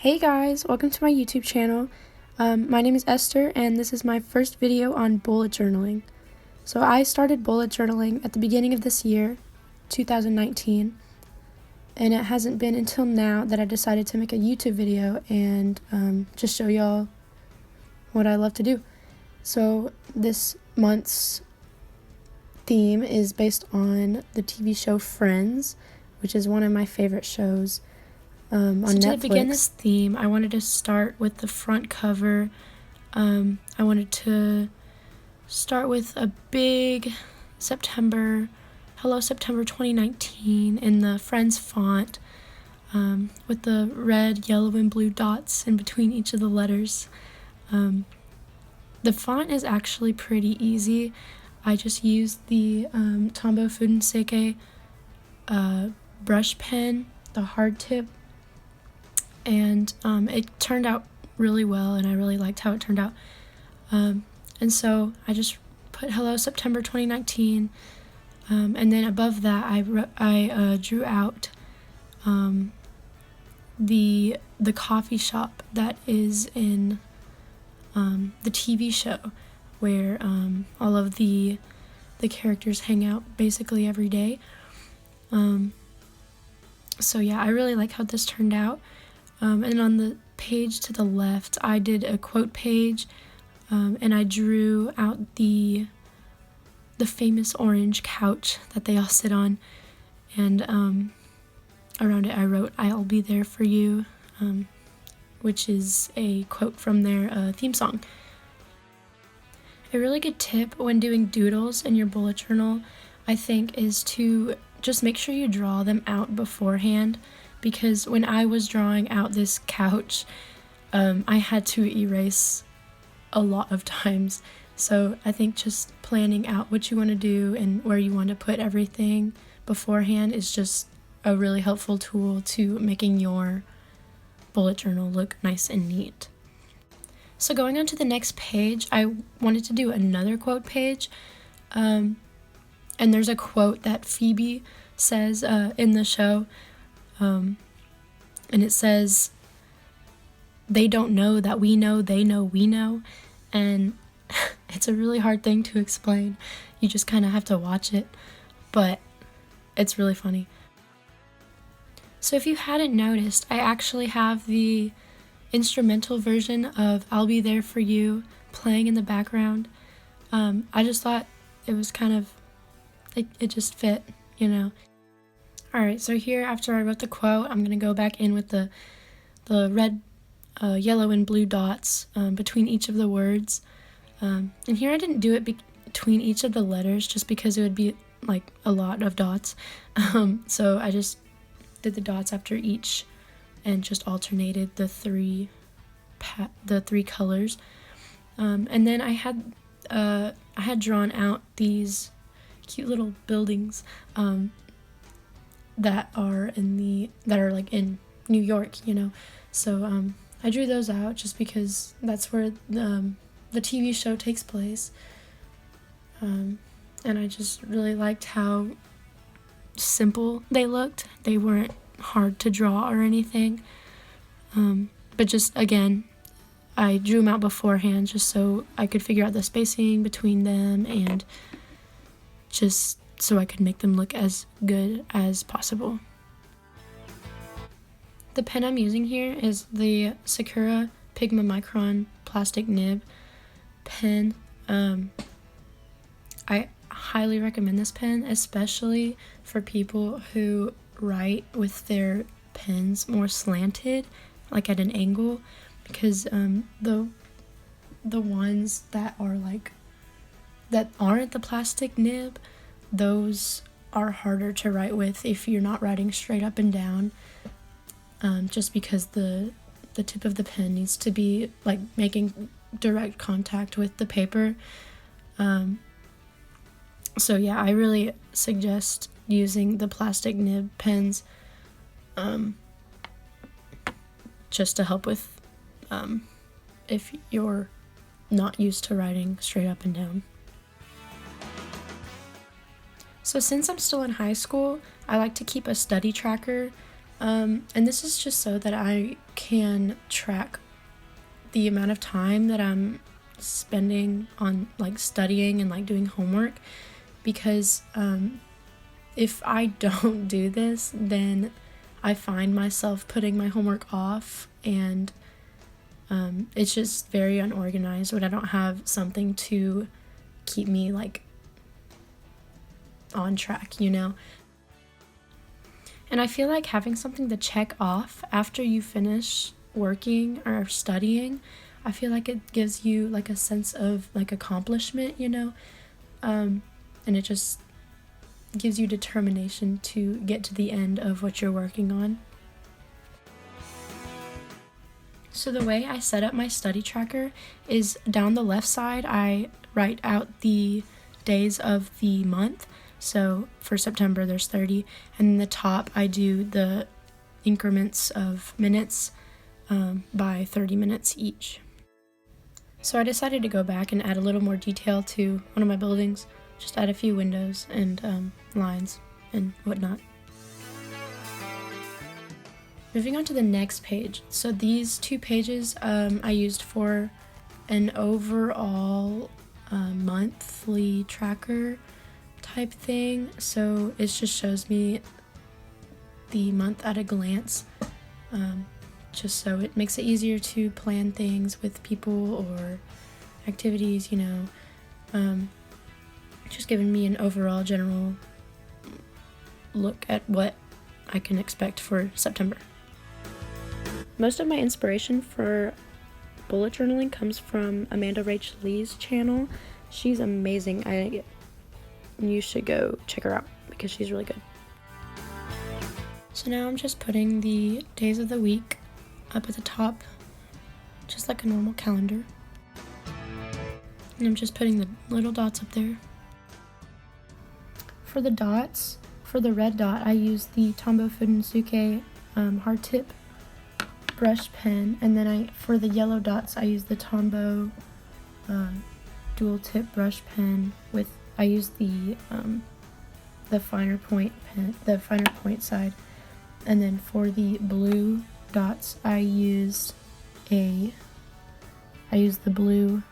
Hey guys, welcome to my YouTube channel. My name is Esther and this is my first video on bullet journaling. So I started bullet journaling at the beginning of this year, 2019, and it hasn't been until now that I decided to make a YouTube video and just show y'all what I love to do. So this month's theme is based on the TV show Friends, which is one of my favorite shows. On Netflix. To begin this theme, I wanted to start with the front cover. I wanted to start with a big Hello September 2019 in the Friends font, with the red, yellow, and blue dots in between each of the letters. The font is actually pretty easy. I just used the Tombow Fudenosuke brush pen, the hard tip, and it turned out really well, and I really liked how it turned out. And so I just put Hello September 2019, and then above that I drew out the coffee shop that is in the TV show, where all of the characters hang out basically every day. So yeah, I really like how this turned out. And on the page to the left, I did a quote page, and I drew out the famous orange couch that they all sit on, and around it I wrote, "I'll be there for you," which is a quote from their theme song. A really good tip when doing doodles in your bullet journal, I think, is to just make sure you draw them out beforehand. Because when I was drawing out this couch, I had to erase a lot of times. So I think just planning out what you want to do and where you want to put everything beforehand is just a really helpful tool to making your bullet journal look nice and neat. So going on to the next page, I wanted to do another quote page. And there's a quote that Phoebe says in the show. And it says, "They don't know that we know they know we know," and it's a really hard thing to explain. You just kind of have to watch it, but it's really funny. So if you hadn't noticed, I actually have the instrumental version of "I'll Be There For You" playing in the background. I just thought it was kind of, like, it just fit, you know. Alright, so here, after I wrote the quote, I'm going to go back in with the red, yellow, and blue dots between each of the words. And here I didn't do it between each of the letters just because it would be like a lot of dots. So I just did the dots after each and just alternated the three colors. And then I had drawn out these cute little buildings that are like in New York, you know. So I drew those out just because that's where the TV show takes place. And I just really liked how simple they looked. They weren't hard to draw or anything. But just, again, I drew them out beforehand just so I could figure out the spacing between them and just so I could make them look as good as possible. The pen I'm using here is the Sakura Pigma Micron plastic nib pen. I highly recommend this pen, especially for people who write with their pens more slanted, like at an angle, because the ones that aren't the plastic nib, those are harder to write with if you're not writing straight up and down, just because the tip of the pen needs to be like making direct contact with the paper. So yeah, I really suggest using the plastic nib pens just to help with if you're not used to writing straight up and down. So since I'm still in high school, I like to keep a study tracker And this is just so that I can track the amount of time that I'm spending on like studying and like doing homework, because if I don't do this, then I find myself putting my homework off, and it's just very unorganized when I don't have something to keep me like on track, you know? And I feel like having something to check off after you finish working or studying, I feel like it gives you like a sense of like accomplishment, you know? And it just gives you determination to get to the end of what you're working on. So the way I set up my study tracker is down the left side, I write out the days of the month. So for September, there's 30, and in the top, I do the increments of minutes by 30 minutes each. So I decided to go back and add a little more detail to one of my buildings, just add a few windows and lines and whatnot. Moving on to the next page. So these 2 pages I used for an overall monthly tracker type thing. So it just shows me the month at a glance, just so it makes it easier to plan things with people or activities, you know. Just giving me an overall general look at what I can expect for September. Most of my inspiration for bullet journaling comes from Amanda Rachel Lee's channel. She's amazing. You should go check her out because she's really good. So now I'm just putting the days of the week up at the top, just like a normal calendar. And I'm just putting the little dots up there. For the dots, for the red dot, I use the Tombow Fudenosuke hard tip brush pen, and then for the yellow dots, I use the Tombow dual tip brush pen with, I use the finer point pen, the finer point side, and then for the blue dots, I use the blue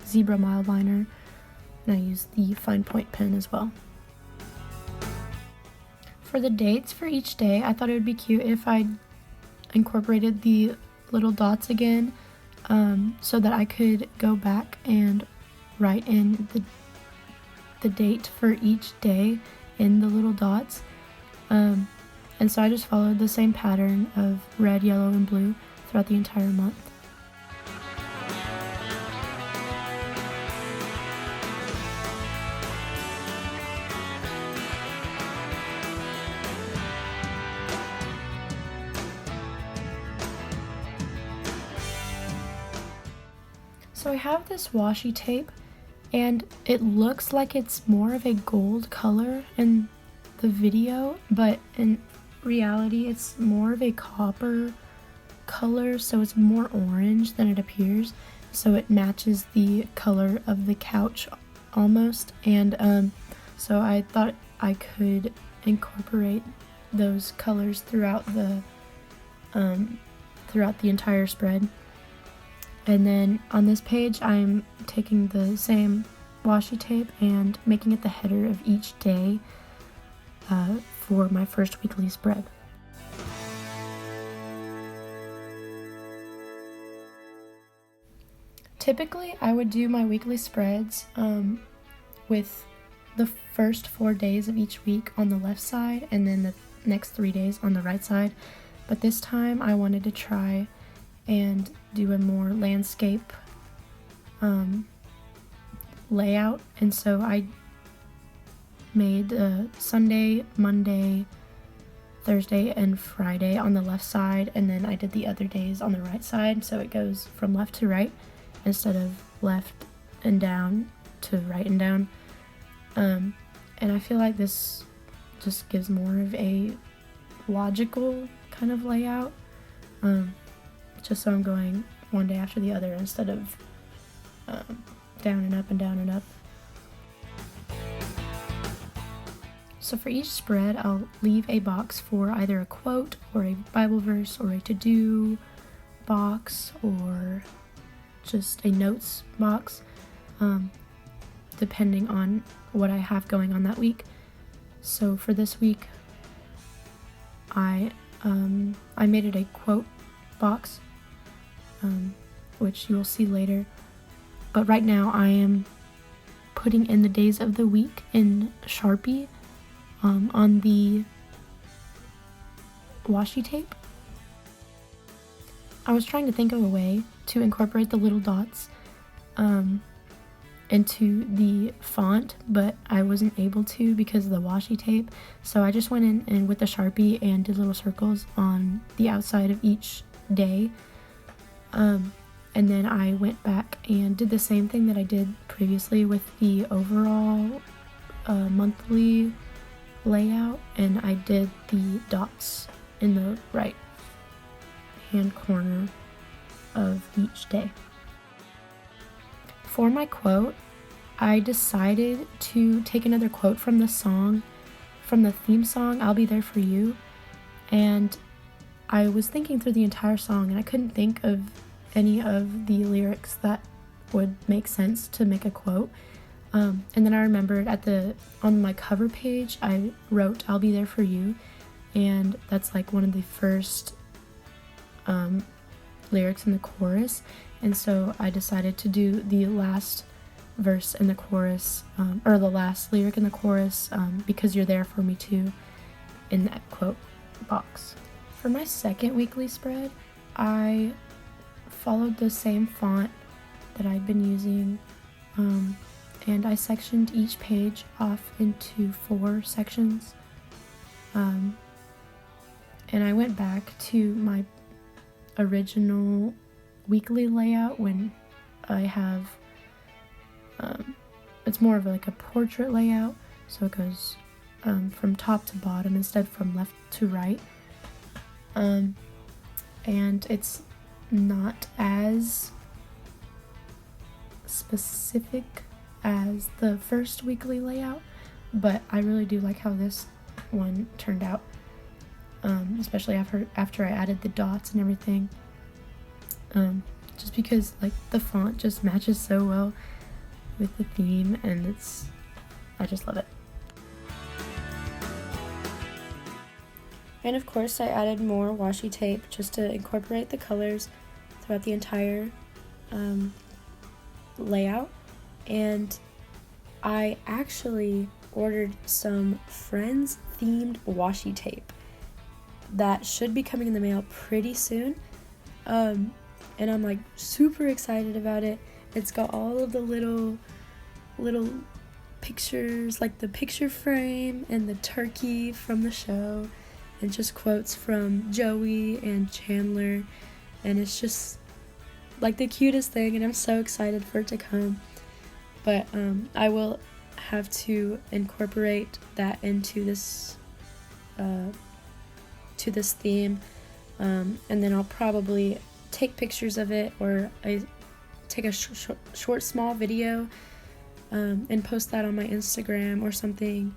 zebra Mildliner, and I use the fine point pen as well. For the dates for each day, I thought it would be cute if I incorporated the little dots again, so that I could go back and write in the date for each day in the little dots. And so I just followed the same pattern of red, yellow, and blue throughout the entire month. So I have this washi tape, and it looks like it's more of a gold color in the video, but in reality it's more of a copper color, so it's more orange than it appears, so it matches the color of the couch almost. And so I thought I could incorporate those colors throughout the entire spread. And then on this page, I'm taking the same washi tape and making it the header of each day for my first weekly spread. Typically, I would do my weekly spreads with the first 4 days of each week on the left side and then the next 3 days on the right side. But this time I wanted to try and do a more landscape layout, and so I made Sunday, Monday, Thursday, and Friday on the left side, and then I did the other days on the right side, so it goes from left to right instead of left and down to right and down. And I feel like this just gives more of a logical kind of layout, just so I'm going one day after the other instead of down and up and down and up. So for each spread, I'll leave a box for either a quote or a Bible verse or a to-do box or just a notes box, depending on what I have going on that week. So for this week, I made it a quote box, which you will see later. But right now I am putting in the days of the week in Sharpie on the washi tape. I was trying to think of a way to incorporate the little dots into the font, but I wasn't able to because of the washi tape. So I just went in and with the Sharpie and did little circles on the outside of each day. And then I went back and did the same thing that I did previously with the overall monthly layout, and I did the dots in the right hand corner of each day. For my quote, I decided to take another quote from the theme song, I'll Be There For You, and I was thinking through the entire song and I couldn't think of any of the lyrics that would make sense to make a quote. And then I remembered on my cover page, I wrote I'll Be There For You, and that's like one of the first lyrics in the chorus, and so I decided to do the last verse in the chorus, or the last lyric in the chorus, because you're there for me too, in that quote box. For my second weekly spread, I followed the same font that I'd been using, and I sectioned each page off into 4 sections, and I went back to my original weekly layout when I have it's more of like a portrait layout, so it goes from top to bottom instead from left to right, and it's not as specific as the first weekly layout, but I really do like how this one turned out, especially after I added the dots and everything, just because like the font just matches so well with the theme, and I just love it. And of course I added more washi tape just to incorporate the colors throughout the entire layout, and I actually ordered some Friends themed washi tape that should be coming in the mail pretty soon, and I'm like super excited about it. It's got all of the little pictures, like the picture frame and the turkey from the show, and just quotes from Joey and Chandler, and it's just like the cutest thing, and I'm so excited for it to come. But I will have to incorporate that into this to this theme, and then I'll probably take pictures of it, or I take a short small video and post that on my Instagram or something,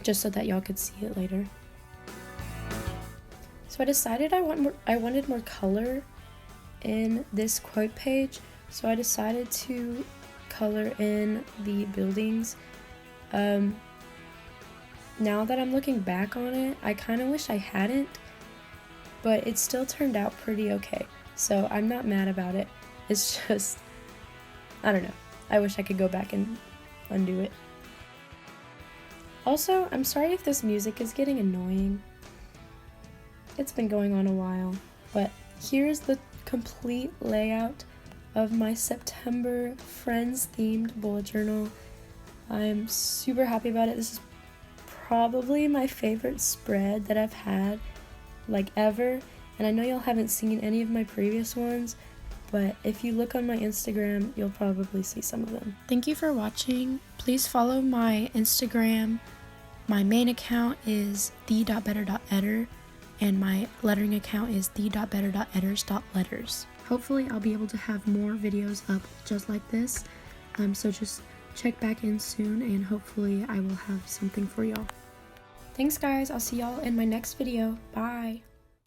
just so that y'all could see it later. So I decided I wanted more color in this quote page, so I decided to color in the buildings. Now that I'm looking back on it, I kind of wish I hadn't, but it still turned out pretty okay, so I'm not mad about it. It's just, I don't know, I wish I could go back and undo it. Also, I'm sorry if this music is getting annoying. It's been going on a while, but here's the complete layout of my September Friends themed bullet journal. I'm super happy about it. This is probably my favorite spread that I've had like ever, and I know y'all haven't seen any of my previous ones, but if you look on my Instagram, you'll probably see some of them. Thank you for watching. Please follow my Instagram. My main account is the.better.editor, and my lettering account is the.better.editors.letters. Hopefully I'll be able to have more videos up just like this, so just check back in soon, and hopefully I will have something for y'all. Thanks guys, I'll see y'all in my next video. Bye!